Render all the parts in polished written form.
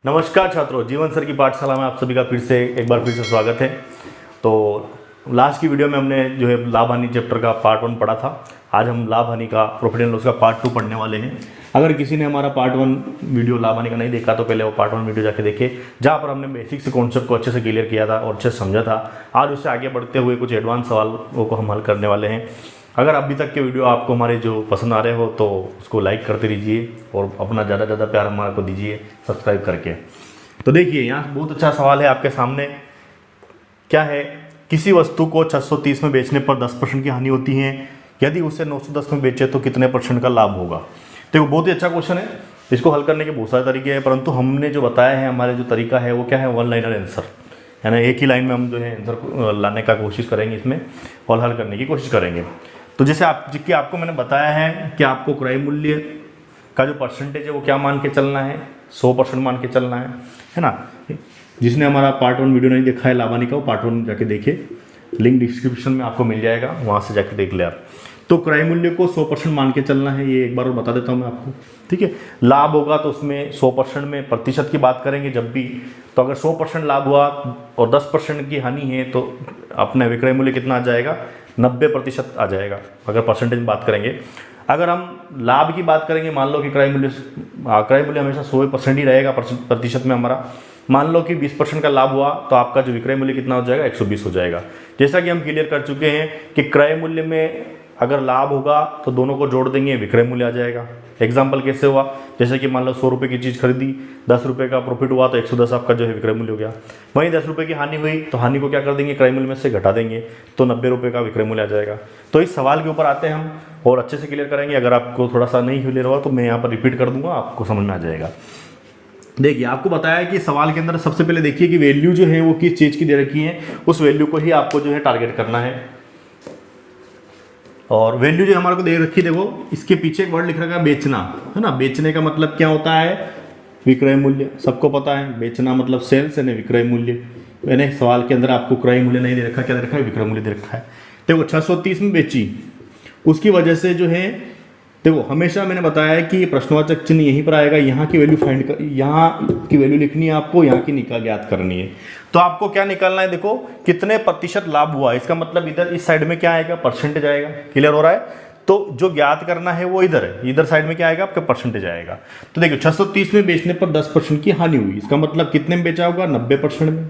नमस्कार छात्रों, जीवन सर की पाठशाला में आप सभी का फिर से स्वागत है। तो लास्ट की वीडियो में हमने जो है लाभ हानि चैप्टर का पार्ट 1 पढ़ा था। आज हम लाभ हानि का प्रॉफिट एंड लॉस का पार्ट 2 पढ़ने वाले हैं। अगर किसी ने हमारा पार्ट 1 वीडियो लाभ हानि का नहीं देखा तो पहले वो पार्ट 1 वीडियो जाके देखे, जहाँ पर हमने बेसिक से कॉन्सेप्ट को अच्छे से क्लियर किया था और अच्छे से समझा था। आज उससे आगे बढ़ते हुए कुछ एडवांस सवालों को हम हल करने वाले हैं। अगर अभी तक के वीडियो आपको हमारे जो पसंद आ रहे हो तो उसको लाइक करते रहिए और अपना ज़्यादा से ज़्यादा प्यार हमारे को दीजिए सब्सक्राइब करके। तो देखिए, यहाँ बहुत अच्छा सवाल है आपके सामने। क्या है? किसी वस्तु को 630 में बेचने पर 10% की हानि होती है। यदि उसे 910 में बेचे तो कितने % का लाभ होगा? देखो, बहुत ही अच्छा क्वेश्चन है। इसको हल करने के बहुत सारे तरीके हैं, परंतु हमने जो बताया है, हमारे जो तरीका है वो क्या है, वन लाइनर आंसर, यानी एक ही लाइन में हम जो है आंसर लाने का कोशिश करेंगे इसमें और हल करने की कोशिश करेंगे। तो जैसे आपको मैंने बताया है कि आपको क्रय मूल्य का जो परसेंटेज है वो क्या मान के चलना है, 100% मान के चलना है ना। जिसने हमारा पार्ट 1 वीडियो नहीं देखा है लाभ हानि का, वो पार्ट 1 जाके देखे, लिंक डिस्क्रिप्शन में आपको मिल जाएगा, वहाँ से जाके देख ले आप। तो क्रय मूल्य को 100% मान के चलना है, ये एक बार और बता देता हूँ मैं आपको, ठीक है। लाभ होगा तो उसमें 100% में प्रतिशत की बात करेंगे जब भी, तो अगर 100% लाभ हुआ और 10% की हानि है तो अपना विक्रय मूल्य कितना आ जाएगा, 90% आ जाएगा अगर परसेंटेज में बात करेंगे। अगर हम लाभ की बात करेंगे, मान लो कि क्रय मूल्य हमेशा 100% ही रहेगा प्रतिशत में हमारा। मान लो कि 20% का लाभ हुआ तो आपका जो विक्रय मूल्य कितना हो जाएगा, 120 हो जाएगा। जैसा कि हम क्लियर कर चुके हैं कि क्रय मूल्य में अगर लाभ होगा तो दोनों को जोड़ देंगे, विक्रय मूल्य आ जाएगा। एग्जाम्पल कैसे हुआ, जैसे कि मान लो 100 रुपये की चीज़ खरीदी, 10 रुपये का प्रॉफिट हुआ तो 110 आपका जो है विक्रय मूल्य हो गया। वहीं 10 रुपये की हानि हुई तो हानि को क्या कर देंगे, क्रय मूल्य में से घटा देंगे, तो 90 रुपये का विक्रय मूल्य आ जाएगा। तो इस सवाल के ऊपर आते हैं हम और अच्छे से क्लियर करेंगे। अगर आपको थोड़ा सा नहीं क्लियर हुआ तो मैं यहाँ पर रिपीट कर दूंगा, आपको समझ में आ जाएगा। देखिए, आपको बताया कि सवाल के अंदर सबसे पहले देखिए कि वैल्यू जो है वो किस चीज़ की दे रखी है, उस वैल्यू को ही आपको जो है टारगेट करना है। और वैल्यू जो हमारे को दे रखी है, देखो इसके पीछे एक वर्ड लिख रखा है बेचना, है ना। बेचने का मतलब क्या होता है, विक्रय मूल्य, सबको पता है। बेचना मतलब सेल्स है, विक्रय मूल्य। मैंने सवाल के अंदर आपको क्रय मूल्य नहीं दे रखा, क्या दे रखा है, विक्रय मूल्य दे रखा है। देखो 630 में बेची, उसकी वजह से जो है, देखो हमेशा मैंने बताया है कि प्रश्नवाचक चिन्ह यहीं पर आएगा, यहाँ की वैल्यू यहाँ की वैल्यू लिखनी है आपको, यहाँ की निकाल ज्ञात करनी है। तो आपको क्या निकालना है, देखो कितने प्रतिशत लाभ हुआ, इसका मतलब इधर इस साइड में क्या आएगा, परसेंटेज आएगा। क्लियर हो रहा है? तो जो ज्ञात करना है वो इधर है, इधर साइड में क्या आएगा, आपका परसेंटेज आएगा। तो देखो 630 में बेचने पर 10% की हानि हुई, इसका मतलब कितने में बेचा होगा, 90% में,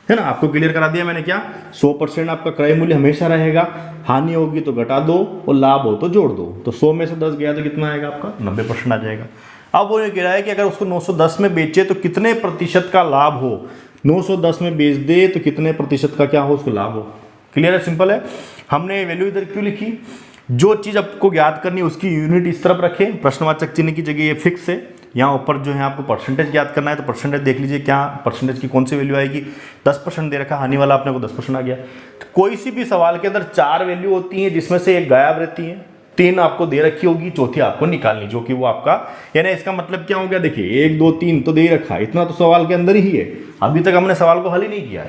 है ना। आपको क्लियर करा दिया मैंने क्या, 100% आपका क्रय मूल्य हमेशा रहेगा, हानि होगी तो घटा दो और लाभ हो तो जोड़ दो। तो 100 में से 10 गया तो कितना आएगा आपका, 90% आ जाएगा। अब वो ये कह रहा है कि अगर उसको 910 में बेचे तो कितने प्रतिशत का लाभ हो, 910 में बेच दे तो कितने प्रतिशत का क्या हो, उसको लाभ हो। क्लियर है, सिंपल है। हमने वैल्यू इधर क्यों लिखी, जो चीज़ आपको ज्ञात करनी है उसकी यूनिट इस तरफ रखें, प्रश्नवाचक चिन्ह की जगह ये फिक्स है। यहाँ ऊपर जो है आपको परसेंटेज ज्ञात करना है, तो परसेंटेज देख लीजिए क्या परसेंटेज की कौन सी वैल्यू आएगी, 10% दे रखा, हानि वाला अपने को 10% आ गया। तो कोई सी भी सवाल के अंदर 4 वैल्यू होती हैं जिसमें से एक गायब रहती है, 3 आपको दे रखी होगी, चौथी आपको निकालनी, जो कि वो आपका, यानी इसका मतलब क्या हो गया, देखिए 1 2 3 तो दे रखा है, इतना तो सवाल के अंदर ही है। अभी तक हमने सवाल को हल ही नहीं किया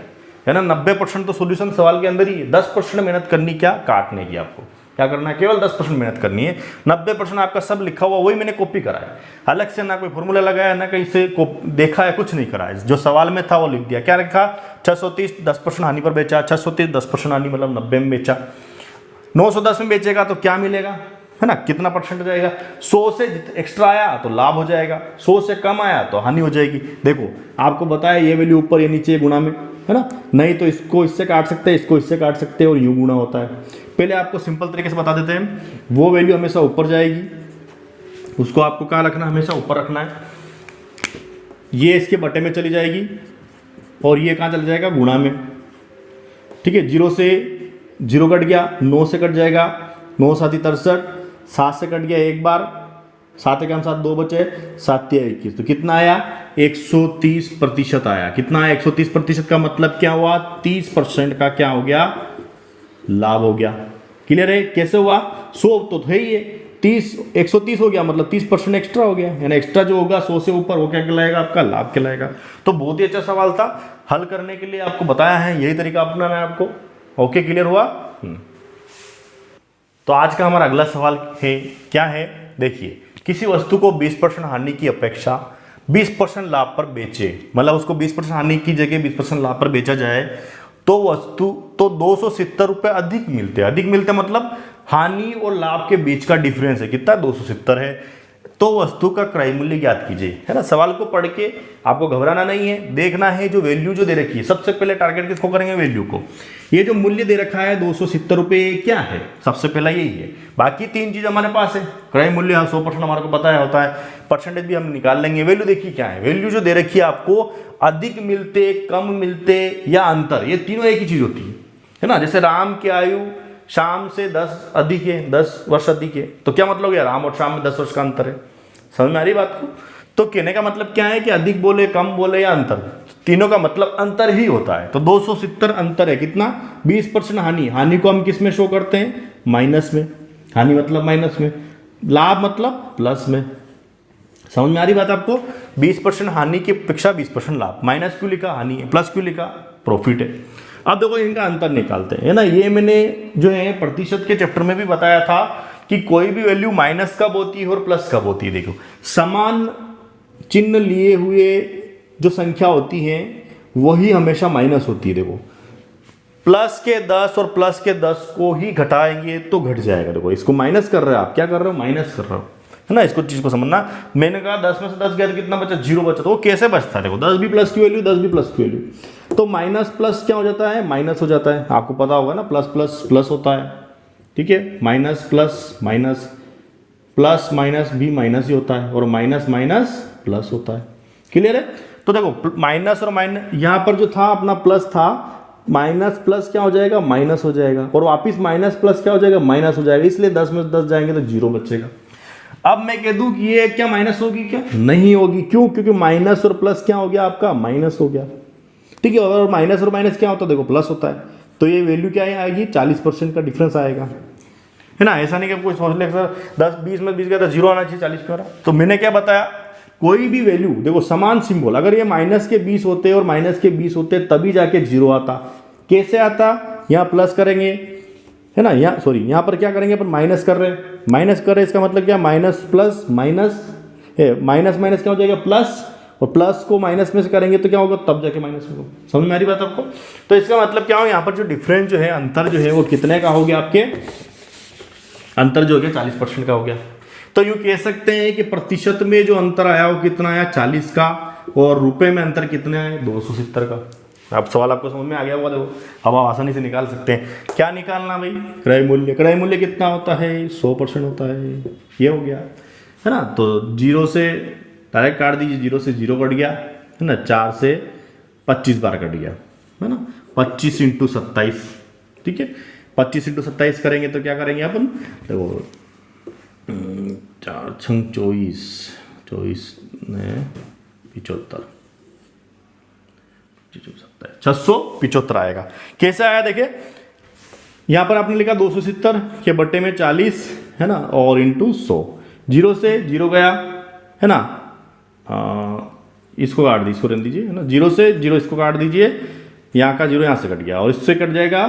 है ना। 90% तो सोल्यूशन सवाल के अंदर ही है। 10% मेहनत करनी, क्या काटने की, आपको क्या करना है, केवल 10% मेहनत करनी है। 90% आपका सब लिखा हुआ वही मैंने कॉपी करा है, अलग से ना कोई फॉर्मूला लगाया, ना कहीं से देखा है, कुछ नहीं करा है। जो सवाल में था वो लिख दिया। क्या लिखा, 630 10% हानि पर बेचा, 630 10% हानि मतलब 90 में बेचा। 910 में बेचेगा तो क्या मिलेगा, है ना, कितना परसेंट जाएगा, 100 से एक्स्ट्रा आया तो लाभ हो जाएगा, 100 से कम आया तो हानि हो जाएगी। देखो आपको बताया ये वैल्यू ऊपर, ये नीचे गुणा में, है ना। नहीं तो इसको इससे काट सकते हैं, इसको इससे काट सकते हैं और यूं गुणा होता है। पहले आपको सिंपल तरीके से बता देते हैं, वो वैल्यू हमेशा ऊपर जाएगी, उसको आपको क्या रखना, हमेशा ऊपर रखना है। ये इसके बटे में चली जाएगी और ये कहाँ चल जाएगा, गुणा में, ठीक है। 0 से 0 कट गया, 9 से कट जाएगा, 9 7 63, 7 से कट गया एक बार, 7 के हम 7 2 बचे, 7 21, तो कितना आया, 130% आया। कितना आया, 130% का मतलब क्या हुआ, 30% का क्या हो गया, लाभ हो गया। क्लियर है, कैसे हुआ, 100 तो है ही है, 130 हो गया, मतलब 30% एक्स्ट्रा हो गया, यानी एक्स्ट्रा जो होगा 100 से ऊपर वो क्या कहलाएगा, आपका लाभ कहलाएगा। तो बहुत ही अच्छा सवाल था, हल करने के लिए आपको बताया है, यही तरीका अपनाना है आपको। ओके, क्लियर हुआ। तो आज का हमारा अगला सवाल है, क्या है, देखिए किसी वस्तु को 20% हानि की अपेक्षा 20% लाभ पर बेचे, मतलब उसको 20% हानि की जगह 20% लाभ पर बेचा जाए तो वस्तु तो 270 रुपये अधिक मिलते मतलब हानि और लाभ के बीच का डिफरेंस है कितना, 270 है। तो वस्तु का क्रय मूल्य ज्ञात कीजिए, है ना। सवाल को पढ़ के आपको घबराना नहीं है, देखना है जो वैल्यू जो दे रखी है। सबसे पहले टारगेट किसको करेंगे, वैल्यू को। ये जो मूल्य दे रखा है 270 रुपये क्या है, सबसे पहला यही है। बाकी तीन चीज हमारे पास है, क्रय मूल्य 100% हमारे को पता है होता है, परसेंटेज भी हम निकाल लेंगे। वैल्यू देखिए क्या है, वैल्यू जो दे रखी है आपको, अधिक मिलते, कम मिलते या अंतर, ये तीनों एक ही चीज होती है ना। जैसे राम की आयु शाम से 10 अधिक है, 10 वर्ष अधिक है, तो क्या मतलब है, राम और शाम में 10 वर्ष का अंतर है। समझ में आ रही बात को। तो कहने का मतलब क्या है कि अधिक बोले, कम बोले या अंतर, तीनों का मतलब अंतर ही होता है। तो 270 अंतर है कितना, 20% हानि। हानि को हम किस में शो करते हैं, माइनस में। हानि मतलब माइनस में, लाभ मतलब प्लस में। समझ में आ रही बात आपको। 20% हानि की अपेक्षा 20% लाभ, माइनस क्यों लिखा, हानि है, प्लस क्यों लिखा, प्रॉफिट है। अब देखो इनका अंतर निकालते हैं, है ना। ये मैंने जो है प्रतिशत के चैप्टर में भी बताया था कि कोई भी वैल्यू माइनस कब होती है और प्लस कब होती है। देखो समान चिन्ह लिए हुए जो संख्या होती है वही हमेशा माइनस होती है। देखो प्लस के 10 और प्लस के 10 को ही घटाएंगे तो घट जाएगा। देखो इसको माइनस कर रहे हो आप, क्या कर रहे हो, माइनस कर रहे हो, है ना। इसको चीज को समझना। मैंने कहा 10 में से 10 गया तो कितना बचा, 0 बचा। तो वो कैसे बचता है, देखो 10 भी प्लस की वैल्यू, 10 भी प्लस की वैल्यू, तो माइनस प्लस क्या हो जाता है, माइनस हो जाता है। आपको पता होगा ना, प्लस प्लस प्लस होता है, ठीक है। Minus plus minus, plus minus भी माइनस ही होता है, और माइनस माइनस प्लस होता है। क्लियर है। तो देखो माइनस और माइनस, यहाँ पर जो था अपना प्लस था, माइनस प्लस क्या हो जाएगा, माइनस हो जाएगा, और वापिस माइनस प्लस क्या हो जाएगा, माइनस हो जाएगा। इसलिए 10 में से 10 जाएंगे तो 0 बचेगा। अब मैं कह दूं कि ये क्या माइनस होगी, क्या नहीं होगी, क्यों, क्योंकि माइनस और प्लस क्या हो गया, आपका माइनस हो गया, ठीक है। और माइनस और माइनस क्या होता है, देखो प्लस होता है। तो ये वैल्यू क्या आएगी, 40% का डिफरेंस आएगा, है ना। ऐसा नहीं कि कोई सोच ले सर 10 20 में 20 गया तो 0 आना चाहिए, 40 क्यों आ रहा। तो मैंने क्या बताया, कोई भी वैल्यू देखो समान सिंबल, अगर ये माइनस के 20 होते और माइनस के 20 होते तभी जाके 0 आता। कैसे आता, यहाँ प्लस करेंगे, है ना, यहाँ सॉरी यहाँ पर क्या करेंगे अपन, माइनस कर रहे हैं, माइनस कर रहे हैं, इसका मतलब क्या, माइनस प्लस माइनस है, माइनस माइनस क्या हो जाएगा, प्लस, और प्लस को माइनस में से करेंगे तो क्या होगा, तब जाके माइनस होगा। समझ में आ रही बात आपको। तो इसका मतलब क्या हो, यहाँ पर जो डिफरेंस जो है, अंतर जो है वो कितने का हो गया, आपके अंतर जो हो गया 40% का हो गया। तो यूं कह सकते हैं कि प्रतिशत में जो अंतर आया वो कितना आया, 40 का, और रुपए में अंतर कितने आए, 270 का। अब सवाल आपको समझ में आ गया होगा। देखो अब आप आसानी से निकाल सकते हैं। क्या निकालना भाई, क्रय मूल्य। क्रय मूल्य कितना होता है, 100% होता है, ये हो गया, है ना। तो 0 से डायरेक्ट काट दीजिए, 0 से 0 कट गया, है ना। 4 से 25 बार कट गया, है ना। 25 × 27, ठीक है। 25 × 27 करेंगे तो क्या करेंगे अपन, देखो 4 × 24, 24 ने 75, 675 आएगा। कैसे आया देखिए, यहां पर आपने लिखा 270 के बट्टे में 40, है ना, और इंटू 100। 0 से 0 गया, है ना, इसको काट दीजिए, इसको रहने दीजिए, है ना। 0 से 0 इसको काट दीजिए, यहाँ का 0 यहाँ से कट गया, और इससे कट जाएगा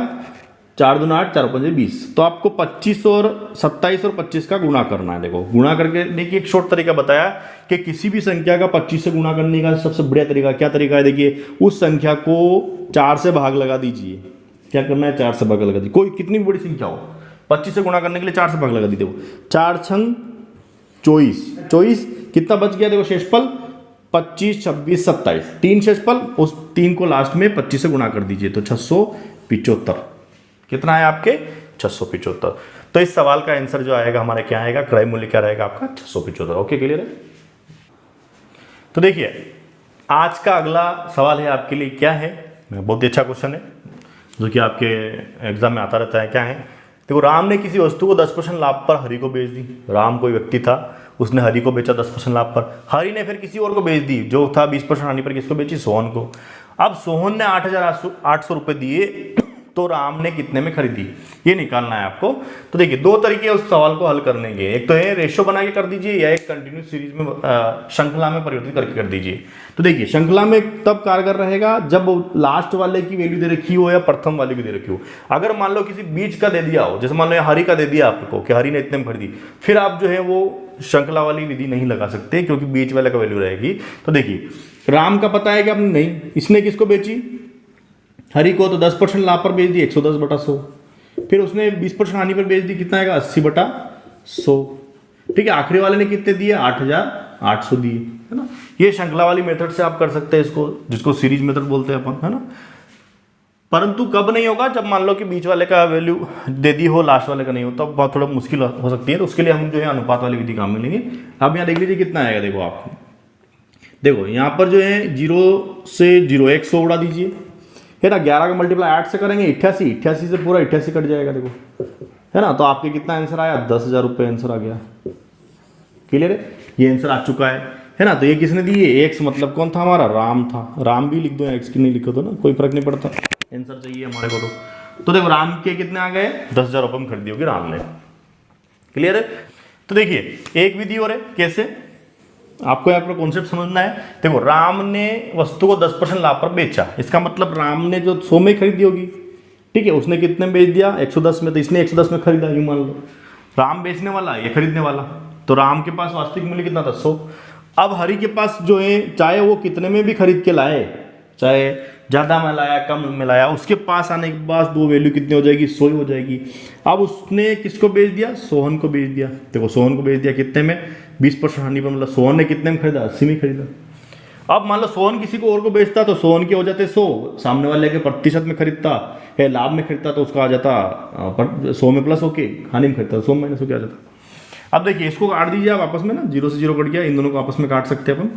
4 दूना 8, 4 5 20। तो आपको 25 और 27 और 25 का गुणा करना है। देखो गुणा करके देखिए, एक शॉर्ट तरीका बताया कि किसी भी संख्या का 25 से गुणा करने का सबसे बढ़िया तरीका क्या तरीका है, देखिए उस संख्या को 4 से भाग लगा दीजिए। क्या करना है, 4 से भाग लगा दीजिए, कोई कितनी भी बड़ी संख्या हो, 25 से गुणा करने के लिए 4 से भाग लगा दीजिए। 4 × 24, 24 कितना बच गया, देखो शेषफल 25, 26, 27, 3 शेषफल, उस 3 को लास्ट में 25 से गुणा कर दीजिए, तो 675। कितना है आपके, 675। तो इस सवाल का आंसर जो आएगा हमारे क्या आएगा, क्रय मूल्य क्या रहेगा आपका, 675। ओके, क्लियर है। तो देखिए आज का अगला सवाल है आपके लिए, क्या है, बहुत ही अच्छा क्वेश्चन है जो कि आपके एग्जाम में आता रहता है। क्या है, देखो राम ने किसी वस्तु को 10% लाभ पर हरि को बेच दी। राम कोई व्यक्ति था, उसने हरि को बेचा 10% लाभ पर। हरि ने फिर किसी और को बेच दी, जो था 20% हानि पर, किसको बेची, सोहन को। अब सोहन ने 8,800 रुपये दिए तो राम ने कितने में खरीदी, ये निकालना है आपको। तो देखिए दो तरीके उस सवाल को हल करने के, एक तो ये रेशो बना के कर दीजिए या एक कंटिन्यूस सीरीज में श्रृंखला में परिवर्तित करके कर दीजिए। तो देखिए श्रृंखला में तब कारगर रहेगा जब लास्ट वाले की वैल्यू दे रखी हो या प्रथम वाले की दे रखी हो। अगर मान लो किसी बीच का दे दिया हो, जैसे मान लो हरी का दे दिया आपको कि हरी ने इतने में खरीदी, फिर आप जो है वो श्रृंखला वाली विधि नहीं लगा सकते क्योंकि बीच वाले का वैल्यू रहेगी। तो देखिए राम का पता है कि आपने नहीं, इसने किसको बेची, हरी को, तो 10% लाभ पर बेच दी 110/100, फिर उसने 20% हानि पर बेच दी, कितना आएगा 80/100। ठीक है, आखिरी वाले ने कितने दिए 8,800 दिए, है ना। ये श्रृंखला वाली मेथड से आप कर सकते हैं इसको, जिसको सीरीज मेथड बोलते हैं अपन, है ना। परंतु कब नहीं होगा, जब मान लो कि बीच वाले का वैल्यू दे दी हो, लास्ट वाले का नहीं हो, तब बहुत थोड़ा मुश्किल हो सकती है। तो उसके लिए हम जो है अनुपात वाली विधि काम में लेंगे। अब यहाँ देख लीजिए कितना आएगा, देखो आपको, देखो यहाँ पर जो है 0 से 0 100 उड़ा दीजिए, है ना। 11 का मल्टीप्लाई 8 से करेंगे 88, 88 से पूरा 88 कट जाएगा, देखो, है ना। तो आपके कितना आंसर आया, 10,000 रुपये आंसर आ गया। क्लियर है, ये आंसर आ चुका है ना। तो ये किसने दी है, एक्स मतलब कौन था हमारा, राम था। राम भी लिख दो, एक्स की नहीं लिखो तो ना कोई फर्क नहीं पड़ता, आंसर चाहिए हमारे को। तो देखो राम के कितने आ गए, 10,000 रुपये में खरीदी होगी राम ने। क्लियर है। तो देखिए एक विधि और है, कैसे आपको यहाँ पर कॉन्सेप्ट समझना है। देखो राम ने वस्तु को 10% लाभ पर बेचा, इसका मतलब राम ने जो 100 में खरीदी होगी, ठीक है, उसने कितने में बेच दिया 110 में, तो इसने 110 में खरीदा, यूं मान लो। राम बेचने वाला, ये खरीदने वाला, तो राम के पास वास्तविक मूल्य कितना था 100। अब हरि के पास जो है, चाहे वो कितने में भी खरीद के लाए, चाहे ज़्यादा में लाया कम में लाया, उसके पास आने के बाद दो वैल्यू कितनी हो जाएगी, 100 हो जाएगी। अब उसने किसको बेच दिया, सोहन को बेच दिया। देखो सोहन को बेच दिया कितने में, 20% हानि पर, मतलब सोहन ने कितने में खरीदा, 80 में खरीदा। अब मान लो सोहन किसी को और को बेचता तो सोहन के हो जाते 100, सामने वाले के प्रतिशत में खरीदता है, लाभ में खरीदता तो उसका आ जाता 100 में प्लस होके, हानि में खरीदता 100 माइनस होके आ जाता। अब देखिए इसको काट दीजिए आप आपस में ना, 0 से 0 कट गया, इन दोनों को आपस में काट सकते हैं अपन,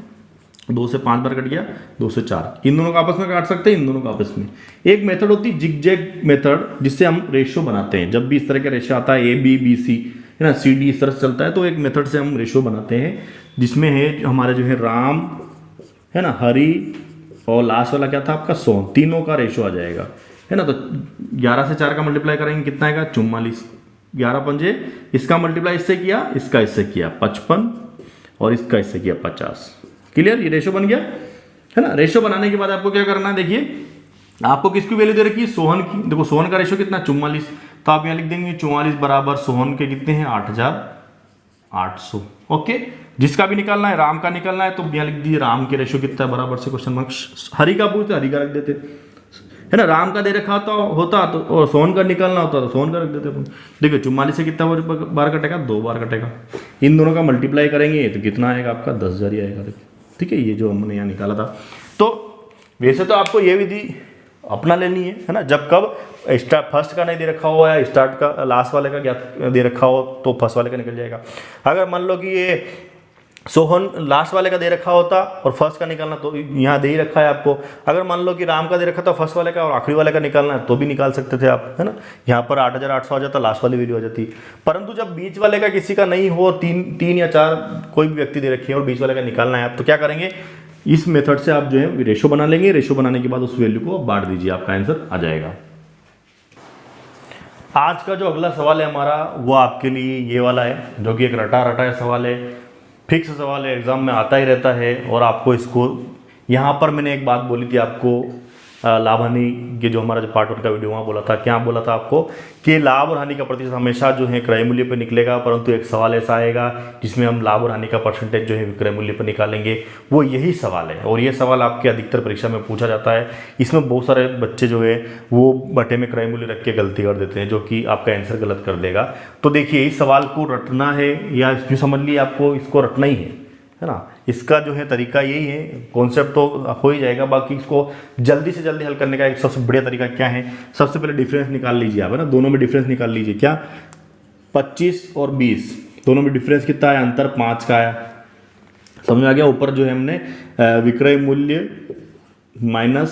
2 से 5 बार कट गया, 2 से 4, इन दोनों को आपस में काट सकते हैं, इन दोनों को आपस में। एक मेथड होती है जिगजैग मेथड, जिससे हम रेशो बनाते हैं। जब भी इस तरह का रेशो आता है, A-B-B-C, है ना, C-D इस तरह से चलता है, तो एक मेथड से हम रेशो बनाते हैं, जिसमें है हमारे जो है राम, है ना, हरि और लास्ट वाला क्या था आपका सोहन, तीनों का रेशो आ जाएगा, है ना। तो 11 से 4 का मल्टीप्लाई करेंगे कितना आएगा, 44, 11 पंजे, इसका मल्टीप्लाई इससे किया, इसका इससे किया 55, और इसका इससे किया 50। क्लियर, ये रेशो बन गया, है ना। रेशो बनाने के बाद आपको क्या करना है, देखिए आपको किसकी वैल्यू दे रखी है, सोहन की। देखो सोहन का रेशो कितना, 44, तो आप यहाँ लिख देंगे 44 बराबर सोहन के कितने हैं, 8,800। ओके, जिसका भी निकालना है, राम का निकालना है, तो यहाँ लिख दीजिए राम के रेशो कितना है, बराबर से क्वेश्चन मार्क। हरि का पूछते हरि का रख देते, है ना। राम का दे रखा होता तो, और सोहन का निकालना होता तो सोहन का रख देते अपन। देखिए 44 से कितना बार कटेगा, 2 बार कटेगा। इन दोनों का मल्टीप्लाई करेंगे तो कितना आएगा आपका, 10,000 ही आएगा। देखिए ठीक है, ये जो हमने यहाँ निकाला था। तो वैसे तो आपको ये विधि अपना लेनी है ना। जब कब स्टार्ट फर्स्ट का नहीं दे रखा हो या स्टार्ट का लास्ट वाले का क्या दे रखा हो, तो फर्स्ट वाले का निकल जाएगा। अगर मान लो कि ये सोहन लास्ट वाले का दे रखा होता और फर्स्ट का निकालना, तो यहाँ दे ही रखा है आपको। अगर मान लो कि राम का दे रखा था फर्स्ट वाले का और आखिरी वाले का निकालना है, तो भी निकाल सकते थे आप, है ना। यहाँ पर 8,800 आ जाता, लास्ट वाली वैल्यू आ जाती। परंतु जब बीच वाले का किसी का नहीं हो, 3 या 4 कोई भी व्यक्ति दे रखी है और बीच वाले का निकालना है, तो क्या करेंगे, इस मेथड से आप जो है रेशो बना लेंगे। रेशो बनाने के बाद उस वैल्यू को बांट दीजिए, आपका आंसर आ जाएगा। आज का जो अगला सवाल है हमारा, वो आपके लिए ये वाला है, जो कि एक रटा रटा सवाल है, फिक्स सवाल है, एग्जाम में आता ही रहता है। और आपको इसको, यहाँ पर मैंने एक बात बोली थी आपको, लाभ हानि के जो हमारा जो पार्ट 1 का वीडियो वहाँ बोला था, क्या बोला था आपको, कि लाभ और हानि का प्रतिशत हमेशा जो है क्रय मूल्य पर निकलेगा। परंतु एक सवाल ऐसा आएगा जिसमें हम लाभ और हानि का परसेंटेज जो है विक्रय मूल्य पर निकालेंगे, वो यही सवाल है। और ये सवाल आपके अधिकतर परीक्षा में पूछा जाता है। इसमें बहुत सारे बच्चे जो है वो बटे में क्रय मूल्य रख के गलती कर देते हैं, जो कि आपका आंसर गलत कर देगा। तो देखिए इस सवाल को रटना है, या यूँ समझ लीजिए आपको इसको रटना ही है ना। इसका जो है तरीका यही है, कॉन्सेप्ट तो हो ही जाएगा। बाकी इसको जल्दी से जल्दी हल करने का एक सबसे बढ़िया तरीका क्या है, सबसे पहले डिफरेंस निकाल लीजिए आप, है ना। दोनों में डिफरेंस निकाल लीजिए, क्या 25 और 20 दोनों में डिफरेंस कितना है, अंतर 5 का आया। समझ में आ गया। ऊपर जो है हमने विक्रय मूल्य माइनस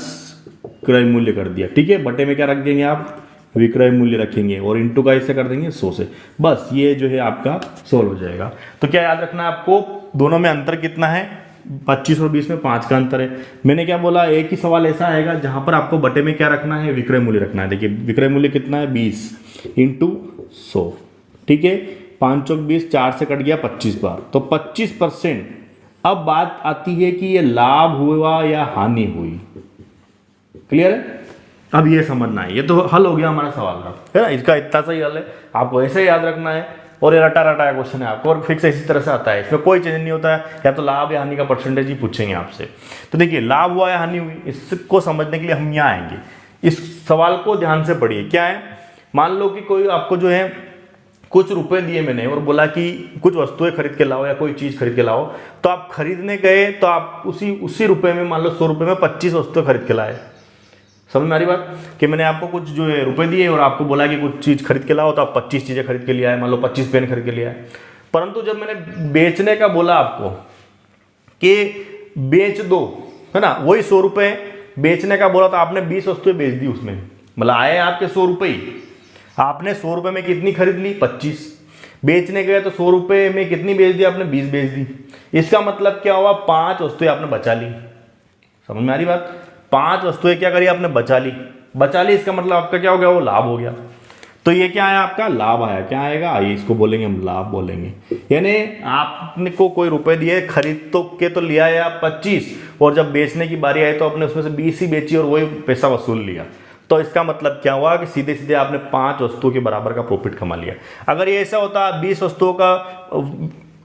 क्रय मूल्य कर दिया, ठीक है। बटे में क्या रख देंगे आप, विक्रय मूल्य रखेंगे, और इंटू का इससे कर देंगे 100 से, बस ये जो है आपका सोल्व हो जाएगा। तो क्या याद रखना है आपको, दोनों में अंतर कितना है, 25 और 20 में 5 का अंतर है। मैंने क्या बोला, एक ही सवाल ऐसा आएगा जहां पर आपको बटे में क्या रखना है, विक्रय मूल्य रखना है। देखिए विक्रय मूल्य कितना है, 20 इंटू 100, ठीक है। 5 चौक 20, 4 से कट गया 25 बार, तो 25%। अब बात आती है कि ये लाभ हुआ या हानि हुई, क्लियर है। अब ये समझना है, ये तो हल हो गया हमारा सवाल का, है ना। इसका इतना सा ही हल है, आपको ऐसे याद रखना है। और ये रटा रटा क्वेश्चन है आपको, और फिक्स इसी तरह से आता है, इसमें कोई चेंज नहीं होता है। या तो लाभ या हानि का परसेंटेज ही पूछेंगे आपसे। तो देखिए लाभ हुआ या हानि हुई, इसको समझने के लिए हम यहाँ आएंगे। इस सवाल को ध्यान से पढ़िए। क्या है, मान लो कि कोई आपको जो है कुछ रुपए दिए मैंने और बोला कि कुछ वस्तुएं खरीद के लाओ या कोई चीज़ खरीद के लाओ, तो आप खरीदने गए तो आप उसी रुपए में, मान लो 100 रुपये में 25 वस्तुएं खरीद के लाए। समझ में आ रही बात, कि मैंने आपको कुछ जो है रुपए दिए और आपको बोला कि कुछ चीज़ खरीद के लाओ, तो आप 25 चीज़ें खरीद के लिए आए, मान लो 25 पेन खरीद के लिए आए। परंतु जब मैंने बेचने का बोला आपको कि बेच दो, है ना, वही 100 रुपये बेचने का बोला, तो आपने 20 वस्तुएं बेच दी उसमें, मतलब आए आपके 100 रुपये। आपने 100 रुपये में कितनी खरीद ली, 25। बेचने गए तो 100 रुपये में कितनी बेच दी आपने, 20 बेच दी। इसका मतलब क्या हुआ, 5 वस्तुएं आपने बचा ली। समझ में आ रही बात, 5 वस्तुएं क्या करी आपने, बचा ली। इसका मतलब आपका क्या हो गया, वो लाभ हो गया। तो ये क्या आया, आपका लाभ आया। क्या आएगा, आइए इसको बोलेंगे हम लाभ बोलेंगे। यानी आपने को कोई रुपए दिए, खरीद तो लिया है आप 25, और जब बेचने की बारी आई तो आपने उसमें से 20 ही बेची और वही पैसा वसूल लिया। तो इसका मतलब क्या हुआ कि सीधे सीधे आपने 5 वस्तुओं के बराबर का प्रॉफिट कमा लिया। अगर ये ऐसा होता 20 वस्तुओं का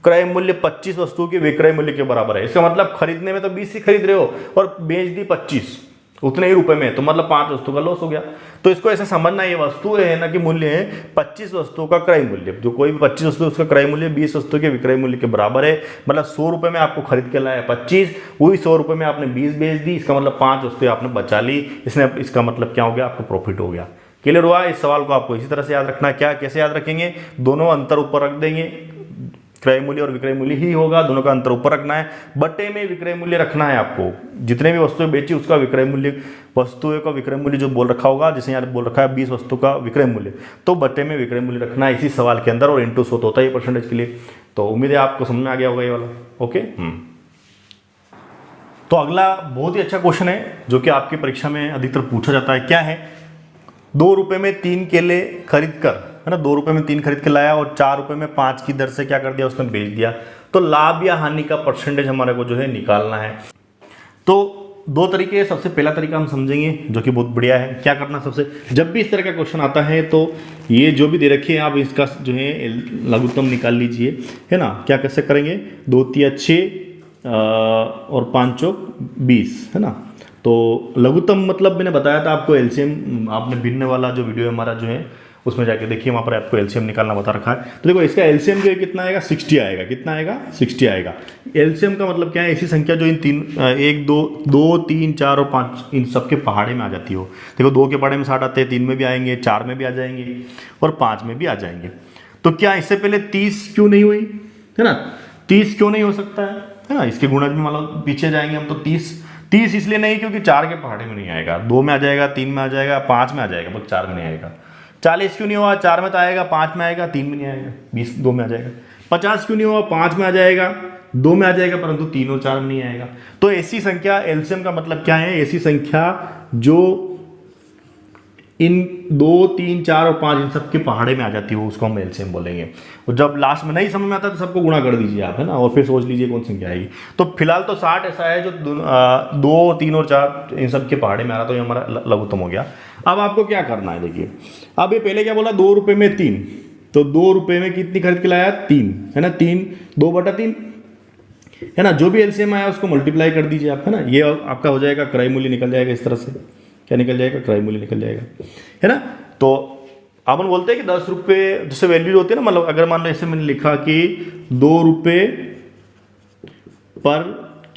क्रय मूल्य 25 वस्तुओं के विक्रय मूल्य के बराबर है, इसका मतलब खरीदने में तो 20 ही खरीद रहे हो और बेच दी 25 उतने ही रुपए में, तो मतलब 5 वस्तु का लॉस हो गया। तो इसको ऐसे समझना, ये वस्तु है ना कि मूल्य है, 25 वस्तुओं का क्रय मूल्य, जो कोई भी 25 वस्तु उसका क्रय मूल्य 20 वस्तु के विक्रय मूल्य के बराबर है। मतलब 100 रुपये में आपको खरीद के लाया 25, वही 100 रुपये में आपने 20 बेच दी, इसका मतलब 5 वस्तुएं आपने बचा ली। इसका मतलब क्या हो गया, आपको प्रॉफिट हो गया। क्लियर हुआ। इस सवाल को आपको इसी तरह से याद रखना। क्या कैसे याद रखेंगे, दोनों अंतर ऊपर रख देंगे, क्रय मूल्य और विक्रय मूल्य ही होगा, दोनों का अंतर ऊपर रखना है। बटे में विक्रय मूल्य रखना है आपको, जितने भी वस्तुएं बेची उसका विक्रय मूल्य, वस्तुओं का विक्रय मूल्य जो बोल रखा होगा, जैसे यहाँ बोल रखा है 20 वस्तु का विक्रय मूल्य, तो बटे में विक्रय मूल्य रखना है इसी सवाल के अंदर, और इंटू 100 होता है परसेंटेज के लिए। तो उम्मीद है आपको समझ में आ गया होगा ये वाला। ओके। तो अगला बहुत ही अच्छा क्वेश्चन है जो कि आपकी परीक्षा में अधिकतर पूछा जाता है। क्या है, 2 रुपये में 3 केले खरीद कर, है ना, 2 रुपये में 3 खरीद के लाया और 4 रुपये में 5 की दर से क्या कर दिया, उसने बेच दिया। तो लाभ या हानि का परसेंटेज हमारे को जो है निकालना है। तो 2 तरीके, सबसे पहला तरीका हम समझेंगे जो कि बहुत बढ़िया है। क्या करना, सबसे जब भी इस तरह का क्वेश्चन आता है तो ये जो भी दे रखे हैं आप इसका जो है लघुत्तम निकाल लीजिए, है ना। क्या कैसे करेंगे, 2 तिया 6 और 5 चौक 20, है ना। तो लघुत्तम मतलब मैंने बताया था आपको, एलसीएम आपने भिन्न वाला जो वीडियो हमारा जो है उसमें जाके देखिए, वहाँ पर आपको एलसीएम निकालना बता रखा है। तो देखो इसका एलसीएम जो है कितना आएगा, 60 आएगा। कितना आएगा, 60 आएगा। एलसीएम का मतलब क्या है, ऐसी संख्या जो इन 1 2 3 4 और 5 इन सबके पहाड़े में आ जाती हो। देखो 2 के पहाड़े में 60 आते हैं, 3 में भी आएंगे, 4 में भी आ जाएंगे और 5 में भी आ जाएंगे। तो क्या इससे पहले 30 क्यों नहीं हुई, है ना, 30 क्यों नहीं हो सकता है ना। इसके गुणज में मान लो पीछे जाएंगे हम, तो 30 इसलिए नहीं क्योंकि 4 के पहाड़े में नहीं आएगा, 2 में आ जाएगा, 3 में आ जाएगा, 5 में आ जाएगा, बस 4 में नहीं आएगा। 40 क्यों नहीं हुआ, 4 में तो आएगा, 5 में आएगा, 3 में नहीं आएगा, 20 2 में आ जाएगा। 50 क्यों नहीं हुआ, 5 में आ जाएगा, 2 में आ जाएगा, परंतु 3 और 4 में नहीं आएगा। तो ऐसी संख्या, एलसीएम का मतलब क्या है, ऐसी संख्या जो इन 2 3 4 और 5 इन सब के पहाड़े में आ जाती हो, उसको हम एलसीएम बोलेंगे। और जब लास्ट में नहीं समझ में आता तो सबको गुणा कर दीजिए आप, है ना, और फिर सोच लीजिए कौन संख्या आएगी। तो फिलहाल तो 60 ऐसा है जो 2 3 और 4 इन सब के पहाड़े में आ रहा, तो ये हमारा लघुत्तम हो गया। अब आपको क्या करना है, देखिए अब ये पहले क्या बोला, 2 रुपये में 3, तो 2 रुपये में कितनी खरीद के लाया, 3, है ना, 3 2/3, है ना। जो भी एलसीएम आया उसको मल्टीप्लाई कर दीजिए आप, है ना। ये आपका हो जाएगा, क्रय मूल्य निकल जाएगा इस तरह से। क्या निकल जाएगा, क्रय मूल्य निकल जाएगा, है ना। तो अपन बोलते हैं कि 10 रुपये जैसे वैल्यू होती है ना, मतलब अगर मान लो ऐसे मैंने लिखा कि 2 रुपये पर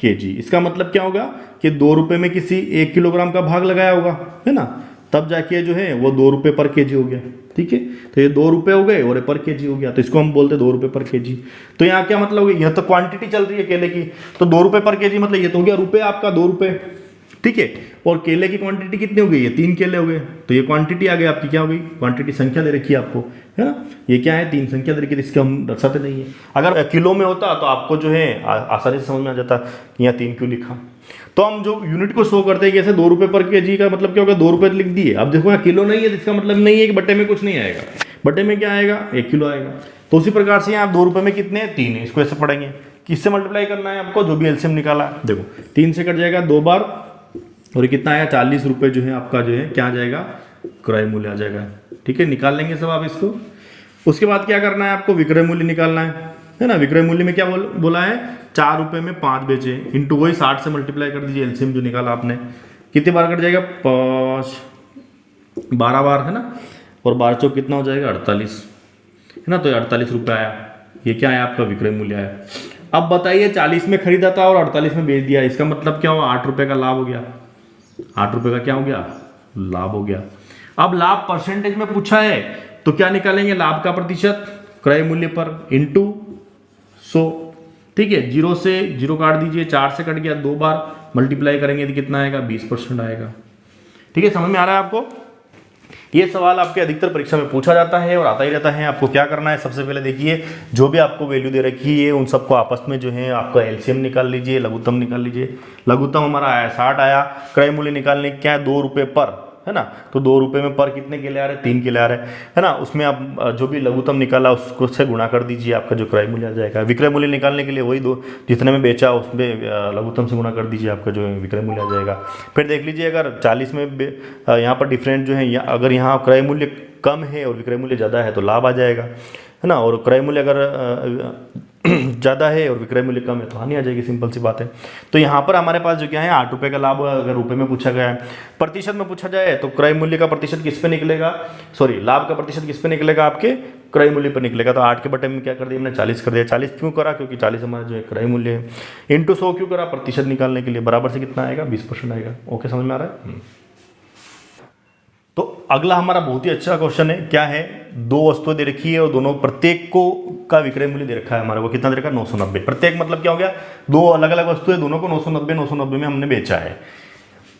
केजी, इसका मतलब क्या होगा कि 2 रुपये में किसी 1 किलोग्राम का भाग लगाया होगा, है ना, तब जाके जो है वो 2 रुपये पर केजी हो गया। ठीक है, तो ये 2 रुपये हो गए और ये पर केजी हो गया, तो इसको हम बोलते हैं 2 रुपये पर केजी। तो यहाँ क्या मतलब होगा, यह तो क्वांटिटी चल रही है केले की, तो 2 रुपये पर केजी मतलब ये तो हो गया रुपये आपका, 2 रुपये ठीक है। और केले की क्वांटिटी कितनी हो गई है, 3 केले हो गए, तो ये क्वांटिटी आ गई आपकी, क्या हो गई, क्वांटिटी संख्या दे रखी है आपको, है ना, ये क्या है 3 संख्या दे रखी है, इसके हम दर्शाते नहीं है। अगर किलो में होता तो आपको जो है आसानी से समझ में आ जाता कि यहाँ 3 क्यों लिखा। तो हम जो यूनिट को शो करते हैं कैसे, 2 रुपये पर केजी का मतलब क्या होगा, 2 रुपये लिख दिए। अब देखो यहाँ किलो नहीं है, इसका मतलब नहीं है कि बट्टे में कुछ नहीं आएगा, बट्टे में क्या आएगा, 1 किलो आएगा। तो उसी प्रकार से यहाँ 2 रुपये में कितने हैं, 3 है, इसको ऐसे पढ़ेंगे, किससे मल्टीप्लाई करना है आपको, जो भी एलसीएम निकाला है, देखो 3 से कट जाएगा 2 बार, और कितना आया 40 रुपये जो है आपका जो है क्या आ जाएगा, क्रय मूल्य आ जाएगा। ठीक है, निकाल लेंगे सब आप इसको। उसके बाद क्या करना है आपको, विक्रय मूल्य निकालना है ना। विक्रय मूल्य में क्या बोला है, 4 रुपये में 5 बेचे, इंटू वही 60 से मल्टीप्लाई कर दीजिए, एलसीएम जो निकाला आपने, कितने बार कट जाएगा, 12 बार, है ना, और 12 चौक कितना हो जाएगा 48, है ना, तो 48 रुपये आया, ये क्या है आपका विक्रय मूल्य आया। अब बताइए 40 में खरीदा था और 48 में बेच दिया, इसका मतलब क्या हुआ, 8 रुपये का लाभ हो गया, 8 रुपये का क्या हो गया, लाभ हो गया। अब लाभ परसेंटेज में पूछा है तो क्या निकालेंगे, लाभ का प्रतिशत क्रय मूल्य पर इंटू 100, ठीक है, 0 से 0 काट दीजिए, 4 से कट गया, 2 बार मल्टीप्लाई करेंगे तो कितना आएगा, 20% आएगा। ठीक है, समझ में आ रहा है आपको। ये सवाल आपके अधिकतर परीक्षा में पूछा जाता है और आता ही रहता है। आपको क्या करना है, सबसे पहले देखिए जो भी आपको वैल्यू दे रखी है उन सबको आपस में जो है आपका एलसीएम निकाल लीजिए, लघुत्तम निकाल लीजिए। लघुत्तम हमारा आया 60 आया, क्रय मूल्य निकालने क्या है 2 रुपये पर, है ना, तो 2 रुपये में पर कितने केले आ रहे हैं, 3 केले आ रहे हैं, है ना। उसमें आप जो भी लघुत्तम निकाला उसको से गुणा कर दीजिए, आपका जो क्रय मूल्य आ जाएगा। विक्रय मूल्य निकालने के लिए वही 2 जितने में बेचा उसमें लघुत्तम से गुणा कर दीजिए, आपका जो विक्रय मूल्य आ जाएगा। फिर देख लीजिए अगर 40 में यहाँ पर डिफरेंट जो है, अगर यहाँ क्रय मूल्य कम है और विक्रय मूल्य ज़्यादा है तो लाभ आ जाएगा, है ना, और क्रय मूल्य अगर ज़्यादा है और विक्रय मूल्य कम है तो हानि आ जाएगी, सिंपल सी बात है। तो यहाँ पर हमारे पास जो क्या है 8 रुपये का लाभ अगर रुपये में पूछा गया है। प्रतिशत में पूछा जाए तो क्रय मूल्य का प्रतिशत किस पे निकलेगा, सॉरी लाभ का प्रतिशत किस पे निकलेगा, आपके क्रय मूल्य पर निकलेगा। तो 8 के बटे में क्या कर दिया हमने, 40 कर दिया। 40 क्यों करा, क्योंकि 40 हमारा जो है क्रय मूल्य है, इंटू 100 क्यों करा, प्रतिशत निकालने के लिए, बराबर से कितना आएगा, 20% आएगा। ओके, समझ में आ रहा है। तो अगला हमारा बहुत ही अच्छा क्वेश्चन है, क्या है, 2 वस्तुएं दे रखी है और दोनों प्रत्येक को का विक्रय मूल्य दे रखा है हमारे को, कितना दे रखा है, 990। प्रत्येक मतलब क्या हो गया, 2 अलग अलग वस्तुएं, दोनों को 990 में हमने बेचा है।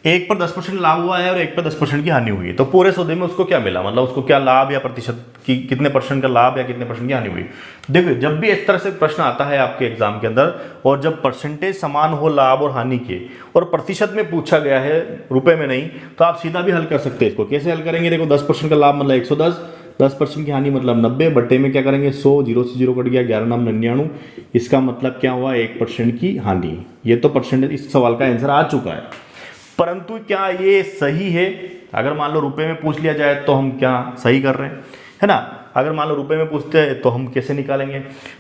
एक पर 10% लाभ हुआ है और एक पर 10% की हानि हुई है, तो पूरे सौदे में उसको क्या मिला, मतलब उसको क्या लाभ या प्रतिशत की कितने परसेंट का लाभ या कितने परसेंट की हानि हुई। देखिए जब भी इस तरह से प्रश्न आता है आपके एग्जाम के अंदर और जब परसेंटेज समान हो लाभ और हानि के और प्रतिशत में पूछा गया है रुपए में नहीं, तो आप सीधा भी हल कर सकते हैं इसको। कैसे हल करेंगे, देखो 10% का लाभ मतलब 110, 10% की हानि मतलब 90, बट्टे में क्या करेंगे 100, 0 से 0 कट गया, 11 नाम 99, इसका मतलब क्या हुआ 1% की हानि। ये तो परसेंटेज इस सवाल का आंसर आ चुका है, परंतु क्या ये सही है, अगर मान लो रुपए में पूछ लिया जाए तो हम क्या सही कर रहे हैं, है ना। अगर मान लो रुपए में पूछते हैं तो हम कैसे निकालेंगे,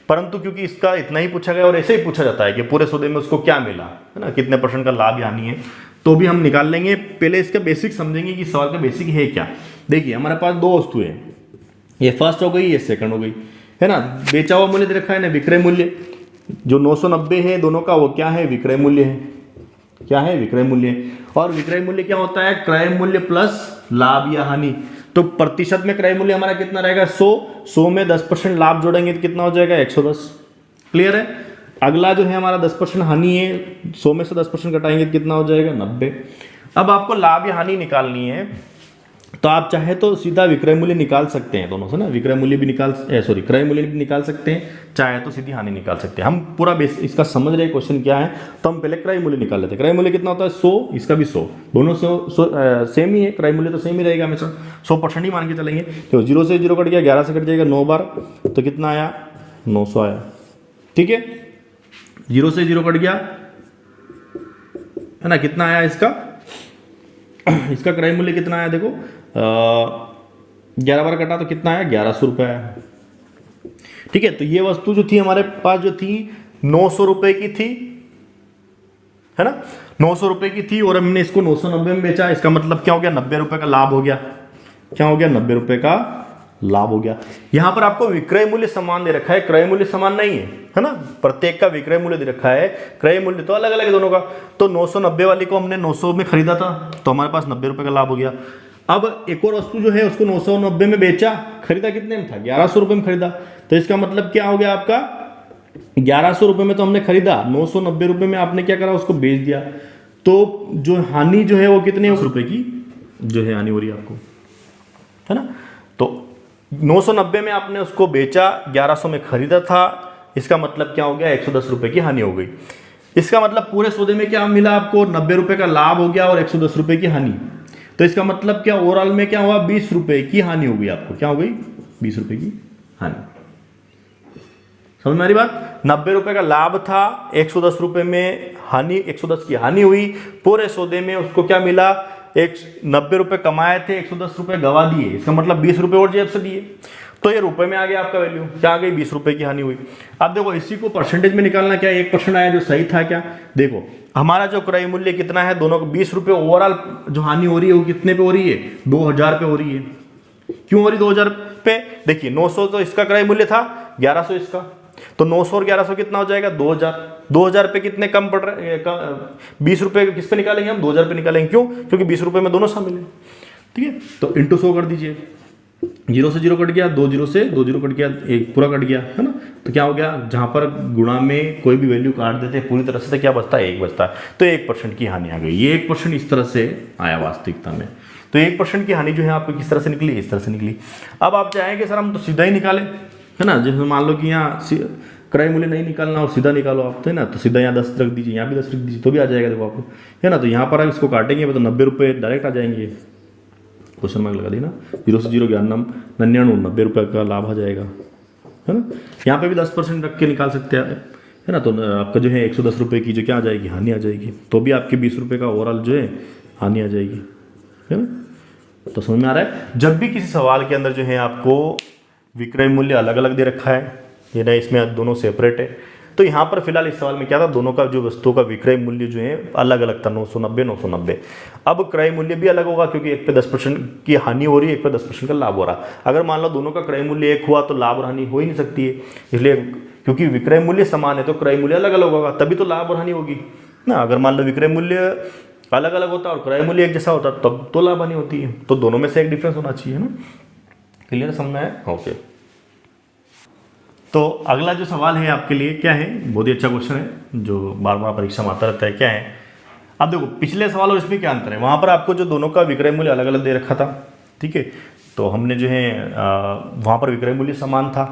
परंतु क्योंकि इसका इतना ही पूछा गया और ऐसे ही पूछा जाता है कि पूरे सौदे में उसको क्या मिला, है ना, कितने परसेंट का लाभ या हानि है, तो भी हम निकाल लेंगे। पहले इसका बेसिक समझेंगे कि सवाल का बेसिक है क्या। देखिए हमारे पास 2 वस्तुएं हैं, ये फर्स्ट हो गई, ये सेकंड हो गई, है ना। बेचा हुआ मूल्य दे रखा है ना, विक्रय मूल्य जो 990 है दोनों का, वो क्या है, विक्रय मूल्य है, क्या है, विक्रय मूल्य। और विक्रय मूल्य क्या होता है, क्रय मूल्य प्लस लाभ या हानि। तो प्रतिशत में क्रय मूल्य हमारा कितना रहेगा 100 में 10% लाभ जोड़ेंगे तो कितना हो जाएगा 110। क्लियर है। अगला जो है हमारा 10% हानि है, 100 में से 10% घटाएंगे तो कितना हो जाएगा 90। अब आपको लाभ या हानि निकालनी है तो आप चाहे तो सीधा विक्रय मूल्य निकाल सकते हैं, दोनों से ना, विक्रय मूल्य भी निकाल सॉरी क्रय मूल्य भी निकाल सकते हैं, चाहे तो सीधी हानि निकाल सकते हैं। हम पूरा बेस इसका समझ रहे क्वेश्चन क्या है, तो हम पहले क्रय मूल्य निकाल लेते हैं। क्रय मूल्य कितना होता है 100, इसका भी 100, दोनों सेम ही है, क्रय मूल्य तो सेम ही रहेगा हमेशा, 100% ही मान के चलेंगे। तो 0 से 0 कट गया, 11 से कट जाएगा 9 बार, तो कितना आया 900 आया। ठीक है, 0 से 0 कट गया, है ना, कितना आया इसका क्रय मूल्य कितना आया, देखो 11 बार कटा तो कितना आया 1100 रुपये आया। ठीक है, तो ये वस्तु जो थी हमारे पास जो थी 900 रुपये की थी, है ना, 900 रुपये की थी और हमने इसको 990 में बेचा, इसका मतलब क्या हो गया 90 रुपये का लाभ हो गया। क्या हो गया 90 रुपये का लाभ हो गया। यहां पर आपको विक्रय मूल्य समान दे रखा है, क्रय मूल्य समान नहीं है ना, प्रत्येक का विक्रय मूल्य दे रखा है, क्रय मूल्य तो अलग अलग है दोनों का। तो 990 वाली को हमने 900 में खरीदा था तो हमारे पास 90 रुपये का लाभ हो गया। अब एक और वस्तु जो है उसको 990 में बेचा, खरीदा कितने में था 1100 रुपये में खरीदा, तो इसका मतलब क्या हो गया आपका 1100 रुपये में तो हमने खरीदा, 990 रुपये में आपने क्या करा उसको बेच दिया। तो जो हानि जो है वो कितने रुपए की जो है हानि हो रही है आपको, है ना। तो 990 में आपने उसको बेचा, 1100 में खरीदा था, इसका मतलब क्या हो गया, 110 रुपए की हानि हो गई। इसका मतलब पूरे सौदे में क्या मिला आपको, 90 रुपए का लाभ हो गया और 110 रुपए की हानि। तो इसका मतलब क्या, ओवरऑल में क्या हुआ, 20 रुपए की हानि हो गई आपको, क्या हो गई, 20 रुपए की हानि। समझ में आ रही बात। 90 रुपए का लाभ था, 110 रुपए में हानि, 110 की हानि हुई। पूरे सौदे में उसको क्या मिला, 90 रुपए कमाए थे, 110 रुपए गवा दिए, इसका मतलब 20 रुपए और जेब से दिए। तो ये रुपए में आ गया आपका वैल्यू, क्या आ गई, 20 रुपए की हानि हुई। अब देखो इसी को परसेंटेज में निकालना, क्या 1% आया जो सही था क्या। देखो हमारा जो क्रय मूल्य कितना है, दोनों को 20 रुपए, ओवरऑल जो हानि हो रही है वो कितने पे हो रही है, 2000 पे हो रही है। क्यों हो रही 2000 पे, देखिए 900 तो इसका क्रय मूल्य था, 1100 इसका, तो 900 और 1100 कितना हो जाएगा, 2000। 2000 पे कितने कम पड़ रहे, 20 रुपए किस पे निकालेंगे हम, 2000 पे निकालेंगे। क्यों, क्योंकि 20 रुपए में दोनों शामिल है। ठीक है, तो इंटू 100 कर दीजिए, 0 से 0 कट गया, 2 0 से 2 0 कट गया, एक पूरा कट गया, है ना। तो क्या हो गया, जहां पर गुणा में कोई भी वैल्यू काट देते हैं पूरी तरह से, तो क्या बचता है, 1 बचता है। तो 1% की हानि आ गई। ये 1% इस तरह से आया वास्तविकता में। तो 1% की हानि जो है आपको किस तरह से निकली, इस तरह से निकली। अब आप चाहेंगे सर हम तो सीधा ही निकालें, है ना। जैसे मान लो कि यहाँ क्रय मूल्य नहीं निकालना और सीधा निकालो आप, तो है ना, तो सीधा यहाँ 10 रख दीजिए, यहाँ भी 10 रख दीजिए, तो भी आ जाएगा देखो आपको, है ना। तो यहाँ पर आप इसको काटेंगे तो 90 रुपये डायरेक्ट आ जाएंगे, क्वेश्चन मार्क लगा दी ना, 0 से 0 गया, 99, 90 रुपये का लाभ आ जाएगा, है ना। यहाँ पे भी 10% रख के निकाल सकते हैं, है ना। तो आपका जो है 110 रुपये की जो क्या आ जाएगी, हानि आ जाएगी। तो भी आपके 20 रुपये का ओवरऑल जो है हानि आ जाएगी, है ना। तो समझ में आ रहा है। जब भी किसी सवाल के अंदर जो है आपको विक्रय मूल्य अलग अलग दे रखा है, ये ना इसमें दोनों सेपरेट है, तो यहाँ पर फिलहाल इस सवाल में क्या था, दोनों का जो वस्तुओं का विक्रय मूल्य जो है अलग अलग था, 990 990। अब क्रय मूल्य भी अलग होगा, क्योंकि एक पे 10% की हानि हो रही है, एक पे 10% का लाभ हो रहा है। अगर मान लो दोनों का क्रय मूल्य एक हुआ तो लाभ और हानि हो ही नहीं सकती है, इसलिए क्योंकि विक्रय मूल्य समान है तो क्रय मूल्य अलग अलग होगा, तभी तो लाभ और हानि होगी ना। अगर मान लो विक्रय मूल्य अलग अलग होता और क्रय मूल्य एक जैसा होता तब तो लाभ हानि होती है। तो दोनों में से एक डिफरेंस होना चाहिए ना। क्लियर, समझ में आया, ओके। तो अगला जो सवाल है आपके लिए क्या है, बहुत ही अच्छा क्वेश्चन है जो बार बार परीक्षा में आता रहता है, क्या है। अब देखो पिछले सवाल और इसमें क्या अंतर है, वहाँ पर आपको जो दोनों का विक्रय मूल्य अलग अलग दे रखा था, ठीक है, तो हमने जो है वहाँ पर विक्रय मूल्य समान था,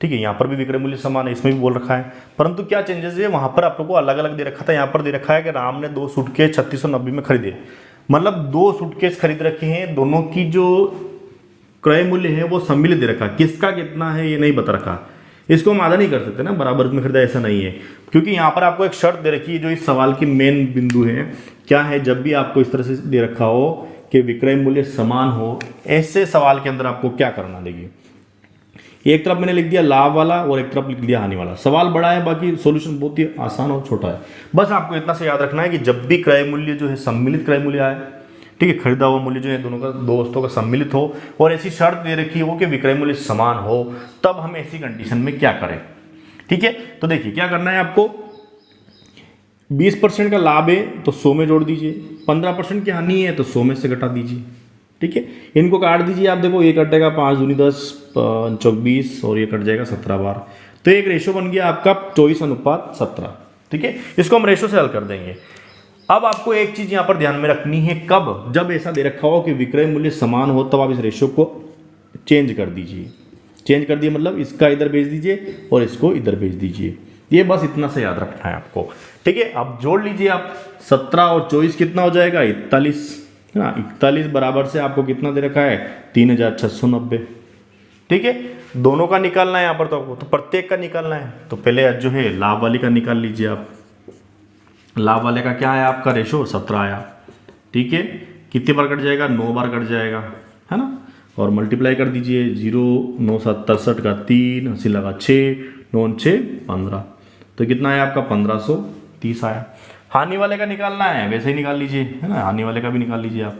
ठीक है, यहाँ पर भी विक्रय मूल्य समान है, इसमें भी बोल रखा है। परंतु क्या चेंजेस है, वहाँ पर आप लोग को अलग अलग दे रखा था, यहाँ पर दे रखा है कि राम ने 2 सूटकेस 3690 में खरीदे, मतलब 2 सूटकेस खरीद रखे हैं, दोनों की जो क्रय मूल्य है वो सम्मिलित दे रखा, किसका कितना है ये नहीं बता रखा। इसको हम आधा नहीं कर सकते ना, बराबर में खरीदा, ऐसा नहीं है, क्योंकि यहाँ पर आपको एक शर्त दे रखी है जो इस सवाल की मेन बिंदु है। क्या है, जब भी आपको इस तरह से दे रखा हो कि विक्रय मूल्य समान हो, ऐसे सवाल के अंदर आपको क्या करना, देखिए एक तरफ मैंने लिख दिया लाभ वाला और एक तरफ लिख दिया हानि वाला। सवाल बड़ा है, बाकी सॉल्यूशन बहुत ही आसान और छोटा है। बस आपको इतना से याद रखना है कि जब भी क्रय मूल्य जो है सम्मिलित क्रय मूल्य आए, ठीक है, खरीदा हुआ मूल्य जो है दोनों का, दो वस्तुओं का सम्मिलित हो और ऐसी शर्त दे रखी हो कि विक्रय मूल्य समान हो, तब हम ऐसी कंडीशन में क्या करें। ठीक है, तो देखिए क्या करना है आपको, 20% का लाभ है तो 100 में जोड़ दीजिए, 15% की हानि है तो 100 में से घटा दीजिए। ठीक है, इनको काट दीजिए आप, देखो ये कटेगा 5 दूनी 10 5 20 और ये कट जाएगा 17 बार। तो एक रेशो बन गया आपका 24:17। ठीक है, इसको हम रेशो से हल कर देंगे। अब आपको एक चीज यहां पर ध्यान में रखनी है, कब, जब ऐसा दे रखा हो कि विक्रय मूल्य समान हो, तब आप इस रेशो को चेंज कर दीजिए। चेंज कर दिए मतलब इसका इधर भेज दीजिए और इसको इधर भेज दीजिए। ये बस इतना से याद रखना है आपको। ठीक है, अब जोड़ लीजिए आप, 17 और 24 कितना हो जाएगा, 41 है ना। 41 बराबर से आपको कितना दे रखा है, 3690। ठीक है, दोनों का निकालना है यहाँ पर, तो प्रत्येक का निकालना है। तो पहले जो है लाभ वाले का निकाल लीजिए आप। लाभ वाले का क्या है आपका रेशो, 17 आया। ठीक है, कितने बार कट जाएगा, 9 बार कट जाएगा, है ना। और मल्टीप्लाई कर दीजिए, 0 9 7 63 का 3, 80 लगा 6, 9 6 15, तो कितना आया आपका 1530 आया। हानि वाले का निकालना है, वैसे ही निकाल लीजिए, है ना, हानि वाले का भी निकाल लीजिए आप।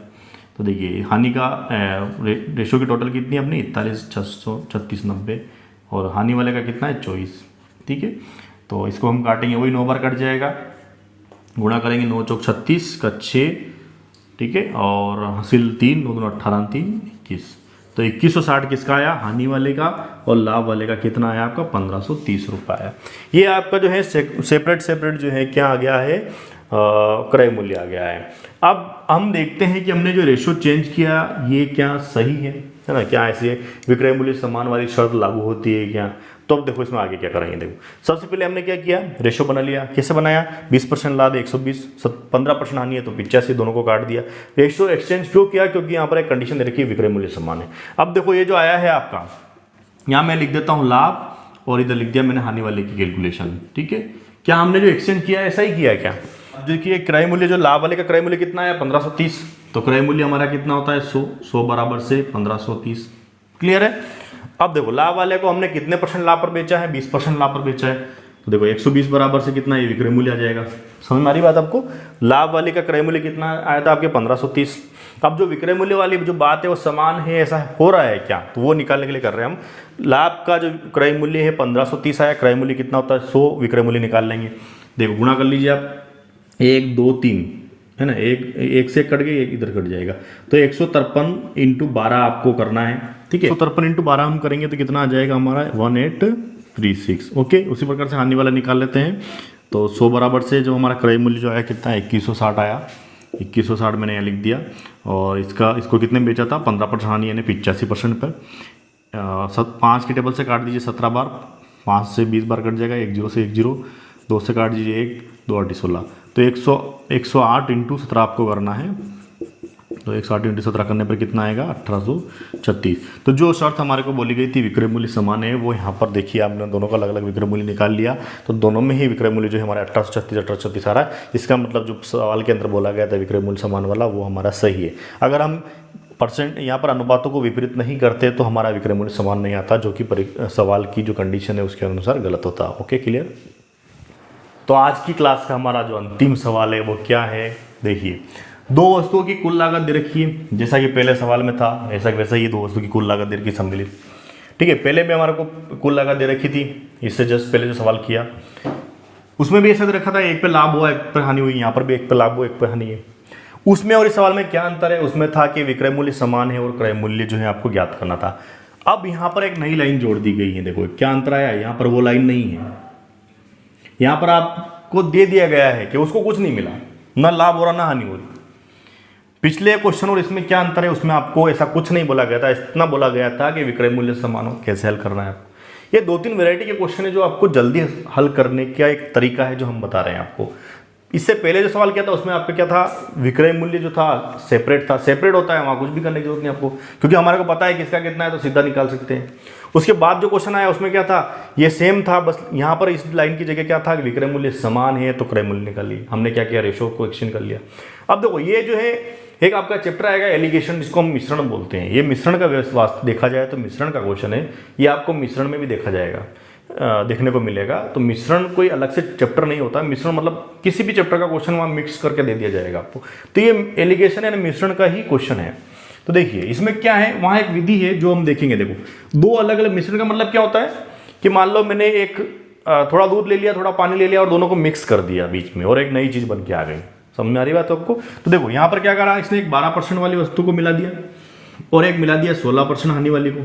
तो देखिए हानि का रेशो की टोटल कितनी है अपनी, 41 636 90, और हानि वाले का कितना है 24। ठीक है, तो इसको हम काटेंगे, वही 9 बार कट जाएगा, गुणा करेंगे 9 चौक 36 का 6, ठीक है, और हासिल 3 9 2 18 3 21, तो 2160 किसका आया, हानि वाले का, और लाभ वाले का कितना आया आपका 1530 रुपये आया। ये आपका जो है सेपरेट जो है क्या आ गया है, क्रय मूल्य आ गया है। अब हम देखते हैं कि हमने जो रेशो चेंज किया ये क्या सही है ना, क्या ऐसे विक्रय मूल्य समान वाली शर्त लागू होती है क्या। तो अब देखो इसमें आगे क्या करेंगे। देखो सबसे पहले हमने क्या किया, रेशो बना लिया। कैसे बनाया, 20% लाभ 120, 15% हानि है तो 85, दोनों को काट दिया। रेशो एक्सचेंज क्यों किया, क्योंकि यहाँ पर एक कंडीशन दे रखी है विक्रय मूल्य समान है। अब देखो ये जो आया है आपका, यहाँ मैं लिख देता हूँ लाभ और इधर लिख दिया मैंने हानि वाले की कैलकुलेशन। ठीक है, क्या हमने जो एक्सचेंज किया ऐसा ही किया है क्या। देखिए क्रय मूल्य जो लाभ वाले का क्रय मूल्य कितना है 1530, तो क्रय मूल्य हमारा कितना होता है 100 बराबर से 1530। क्लियर है। अब देखो लाभ वाले को हमने कितने % लाभ पर बेचा है, 20% लाभ पर बेचा है, तो देखो 120 बराबर से कितना ये विक्रय मूल्य आ जाएगा। समझ में आ रही बात आपको। लाभ वाले का क्रय मूल्य कितना आया था आपके 1530। अब जो विक्रय मूल्य वाली जो बात है वो समान है, ऐसा हो रहा है क्या, तो वो निकालने के लिए कर रहे हैं हम। लाभ का जो क्रय मूल्य है 1530 आया, क्रय मूल्य कितना होता है 100, विक्रय मूल्य निकाल लेंगे। देखो गुणा कर लीजिए आप, 1 2 3 है ना, एक से कट गई, एक इधर कट जाएगा, तो 153 × 12 आपको करना है। ठीक है, 153 × 12 हम करेंगे तो कितना आ जाएगा हमारा 1836। ओके, उसी प्रकार से हानि वाला निकाल लेते हैं। तो 100 बराबर से जो हमारा क्रय मूल्य जो आया कितना 2160 आया, 2160 मैंने यहाँ लिख दिया। और इसको कितने में बेचा था 15% हानि यानी 85% पर। 5 के टेबल से काट दीजिए 17 बार, 5 से 20 बार कट जाएगा, 1 0 से 1 0, 2 से काट दीजिए 1 2 8 16, तो 108 × 17 आपको करना है। तो 108 × 17 करने पर कितना आएगा 1836। तो जो शर्त हमारे को बोली गई थी विक्रय मूल्य समान है, वो यहाँ पर देखिए आपने दोनों का अलग अलग विक्रय मूल्य निकाल लिया, तो दोनों में ही विक्रय मूल्य जो है हमारा 1836 आ रहा है। इसका मतलब जो सवाल के अंदर बोला गया था विक्रय मूल्य समान वाला वो हमारा सही है। अगर हम % यहाँ पर अनुपातों को विपरीत नहीं करते तो हमारा विक्रय मूल्य समान नहीं आता, जो कि सवाल की जो कंडीशन है उसके अनुसार गलत होता। Okay clear. तो आज की क्लास का हमारा जो अंतिम सवाल है वो क्या है, देखिए 2 वस्तुओं की कुल लागत दे रखी है, जैसा कि पहले सवाल में था ऐसा वैसा ही 2 वस्तु की कुल लागत दे रखी सम्मिलित। ठीक है, पहले भी हमारे को कुल लागत दे रखी थी, इससे जस्ट पहले जो सवाल किया उसमें भी ऐसा दे रखा था, एक पे लाभ हुआ एक पे हानि हुई, यहाँ पर भी एक पे लाभ हुआ एक पे हानि है। उसमें और इस सवाल में क्या अंतर है, उसमें था कि विक्रय मूल्य समान है और क्रय मूल्य जो है आपको ज्ञात करना था। अब यहाँ पर एक नई लाइन जोड़ दी गई है। देखो क्या अंतर आया, यहाँ पर वो लाइन नहीं है, यहाँ पर आपको दे दिया गया है कि उसको कुछ नहीं मिला, ना लाभ हो रहा ना हानि हो रही। पिछले क्वेश्चन और इसमें क्या अंतर है, उसमें आपको ऐसा कुछ नहीं बोला गया था, इतना बोला गया था कि विक्रय मूल्य समान हो, कैसे हल करना है। ये 2-3 वैरायटी के क्वेश्चन है जो आपको जल्दी हल करने का एक तरीका है जो हम बता रहे हैं आपको। इससे पहले जो सवाल किया था उसमें आपका क्या था, विक्रय मूल्य जो था सेपरेट था, सेपरेट होता है वहाँ कुछ भी करने की जरूरत नहीं आपको, क्योंकि हमारे को पता है किसका कितना है तो सीधा निकाल सकते हैं। उसके बाद जो क्वेश्चन आया उसमें क्या था, ये सेम था, बस यहाँ पर इस लाइन की जगह क्या था कि विक्रय मूल्य समान है तो क्रय मूल्य निकाल लिया। हमने क्या किया, रेशो को एक्सचेंज कर लिया। अब देखो ये जो है एक आपका चैप्टर आएगा एलिगेशन, जिसको हम मिश्रण बोलते हैं। ये मिश्रण का वास्तव देखा जाए तो मिश्रण का क्वेश्चन है, ये आपको मिश्रण में भी देखा जाएगा, देखने को मिलेगा। तो मिश्रण कोई अलग से चैप्टर नहीं होता, मिश्रण मतलब किसी भी चैप्टर का क्वेश्चन वहाँ मिक्स करके दे दिया जाएगा आपको। तो ये एलिगेशन यानी मिश्रण का ही क्वेश्चन है। तो देखिए इसमें क्या है, वहाँ एक विधि है जो हम देखेंगे। देखो 2 अलग अलग मिश्रण का मतलब क्या होता है कि मान लो मैंने एक थोड़ा दूध ले लिया, थोड़ा पानी ले लिया और दोनों को मिक्स कर दिया बीच में और एक नई चीज़ बन के आ गई। समझ में आ रही बात आपको। तो देखो यहाँ पर क्या करा, इसने एक 12% वाली वस्तु को मिला दिया और एक मिला दिया 16% हानि वाली को,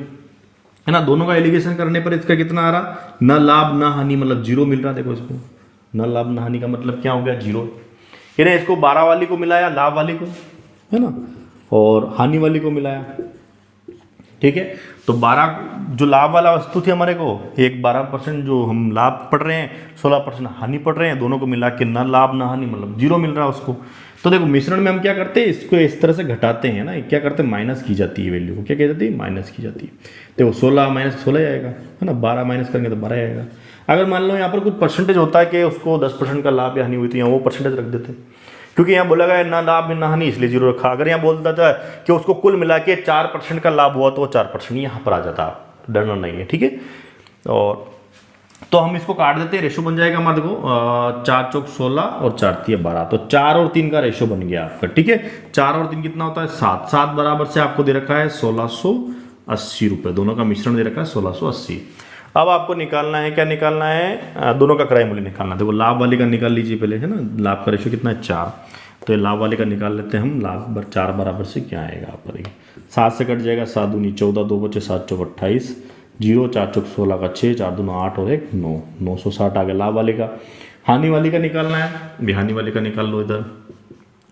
है ना। दोनों का एलिगेशन करने पर इसका कितना आ रहा, न लाभ न हानि, मतलब 0 मिल रहा। देखो इसको न लाभ न हानि का मतलब क्या हो गया 0। यानी इसको 12 वाली को मिलाया लाभ वाली को, है ना, और हानि वाली को मिलाया। ठीक है, तो 12 जो लाभ वाला वस्तु थी हमारे को, एक 12% जो हम लाभ पढ़ रहे हैं, 16% हानि पढ़ रहे हैं, दोनों को मिला के न लाभ न हानि मतलब 0 मिल रहा है उसको। तो देखो मिश्रण में हम क्या करते हैं, इसको इस तरह से घटाते हैं ना, क्या करते हैं माइनस की जाती है वैल्यू को, क्या कह जाती है माइनस की जाती है। देखो 16 - 16 आएगा, है ना, 12 माइनस करेंगे तो 12 आएगा। अगर मान लो यहाँ पर कुछ परसेंटेज होता है कि उसको 10% का लाभ या हानि हुई, तो यहाँ वो परसेंटेज रख देते हैं, क्योंकि यहाँ बोला गया ना लाभ ना हानि, इसलिए 0 रखा। अगर यहाँ बोल देता है कि उसको कुल मिला के 4% का लाभ हुआ तो वो 4% यहाँ पर आ जाता, डरना नहीं है। ठीक है, और तो हम इसको काट देते हैं, रेशो बन जाएगा हमारे को 4 चौक 16 और 4 तिया 12, तो 4 और 3 का रेशो बन गया आपका। ठीक है, 4 और 3 कितना होता है 7, 7 बराबर से आपको दे रखा है 1680 रुपये, दोनों का मिश्रण दे रखा है 1680। अब आपको निकालना है, क्या निकालना है, दोनों का क्रय मूल्य निकालना है। देखो लाभ वाले का निकाल लीजिए पहले, है ना, लाभ का रेशो कितना है 4, तो ये लाभ वाले का निकाल लेते हैं हम। लाभ 4 बराबर से क्या आएगा आप पर, 7 से कट जाएगा, 7 दूनी 14, 2 बचे 7 चौक 28, 0, 4 चौक 16 का 6, 4 दूना 8 और 1 9, 960 आ गया लाभ वाले का। हानि वाली का निकालना है, भी हानि वाली का निकाल लो इधर।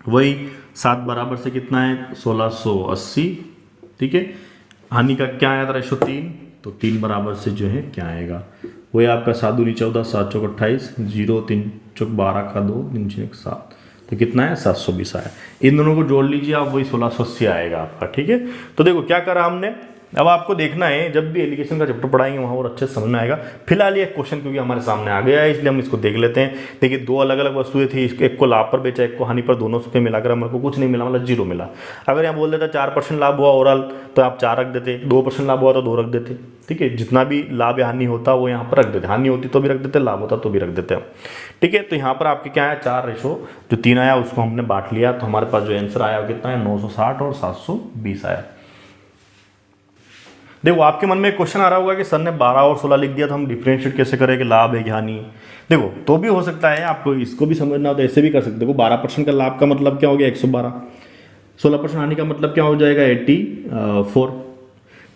वही 7 बराबर से कितना है 1680, ठीक है। हानि का क्या आया था रेशो 3, तो 3 बराबर से जो है क्या आएगा, वही आपका 7 दूनी 14, 7 चौक 28, 0 3 चौक 12 का 2, 3 6 7, तो कितना है 720 आया। इन दोनों को जोड़ लीजिए आप, वही 1680 आएगा आपका, ठीक है। तो देखो क्या करा हमने, अब आपको देखना है जब भी एलिगेशन का चैप्टर पढ़ाएंगे वहाँ और अच्छे से समझ में आएगा। फिलहाल ये क्वेश्चन क्योंकि हमारे सामने आ गया है इसलिए हम इसको देख लेते हैं। देखिए 2 अलग अलग वस्तुएं थी, एक को लाभ पर बेचा, एक को हानि पर, दोनों पे मिलाकर हमारे को कुछ नहीं मिला, मतलब 0 मिला। अगर यहाँ बोल देता 4% लाभ हुआ ओवरऑल तो आप 4 रख देते, 2% लाभ हुआ तो 2 रख देते, ठीक है। जितना भी लाभ या हानि होता वो यहाँ पर रख देते, हानि होती तो भी रख देते, लाभ होता तो भी रख देते हम, ठीक है। तो यहाँ पर आपके क्या है 4 रेशो जो 3 आया उसको हमने बांट लिया, तो हमारे पास जो आंसर आया वो कितना है 960 और 720 आया। देखो आपके मन में क्वेश्चन आ रहा होगा कि सर ने 12 और 16 लिख दिया तो हम डिफरेंशिएट कैसे करें कि लाभ है कि हानि। देखो तो भी हो सकता है, आपको इसको भी समझना हो तो ऐसे भी कर सकते हो। देखो 12% का लाभ का मतलब क्या हो गया 112, 16% हानि का मतलब क्या हो जाएगा 84,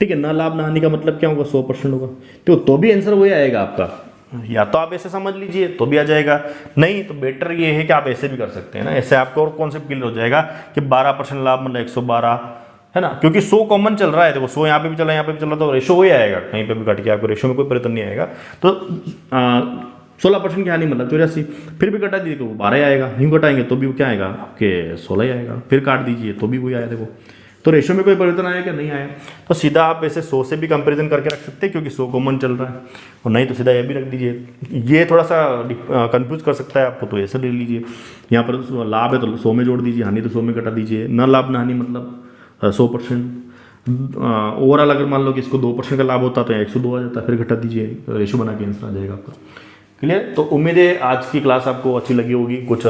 ठीक है। ना लाभ ना हानि का मतलब क्या होगा 100% होगा, तो भी आंसर वही आएगा आपका। या तो आप ऐसे समझ लीजिए तो भी आ जाएगा, नहीं तो बेटर ये है कि आप ऐसे भी कर सकते हैं ना। ऐसे आपको और कॉन्सेप्ट क्लियर हो जाएगा कि 12% लाभ मतलब 112 है ना, क्योंकि 100 कॉमन चल रहा है। देखो 100 यहाँ पे भी चल रहा है, यहाँ पे भी चल रहा है, तो रेशो वही आएगा, कहीं पे भी कट के आपको रेशो में कोई परिवर्तन नहीं आएगा। तो 16% की हानि मतलब 84, फिर भी कटा दीजिए तो वो 12 आएगा, यूँ कटाएंगे तो भी क्या आएगा आपके 16 ही आएगा, फिर काट दीजिए तो भी वही आया। देखो तो रेशो में कोई परिवर्तन आया क्या, नहीं आया। तो सीधा आप ऐसे 100 से भी कंपैरिजन करके रख सकते हैं क्योंकि 100 कॉमन चल रहा है, और नहीं तो सीधा ये भी रख दीजिए। ये थोड़ा सा कंफ्यूज कर सकता है आपको, तो ऐसे ले लीजिए। यहाँ पर लाभ है तो 100 में जोड़ दीजिए, हानि तो 100 में कटा दीजिए। न लाभ न हानि मतलब 100%। ओवरऑल अगर मान लो कि इसको 2% का लाभ होता तो 102 आ जाता, फिर घटा दीजिए, रेशो बना के आंसर आ जाएगा आपका। क्लियर। तो उम्मीद है आज की क्लास आपको अच्छी लगी होगी। कुछ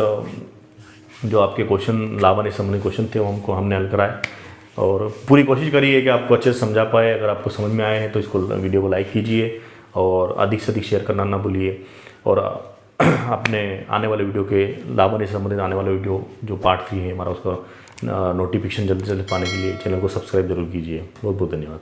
जो आपके क्वेश्चन लाभ हानि संबंधी क्वेश्चन थे वो हमने हल कराए, और पूरी कोशिश करिए कि आपको अच्छे से समझा पाए। अगर आपको समझ में आए हैं तो इसको वीडियो को लाइक कीजिए और अधिक से अधिक शेयर करना ना भूलिए। और अपने आने वाले वीडियो के लाभ हानि से संबंधित आने वाले वीडियो जो पार्ट 3 है हमारा, उसका नोटिफिकेशन जल्दी से जल्दी पाने के लिए चैनल को सब्सक्राइब जरूर कीजिए। बहुत बहुत धन्यवाद।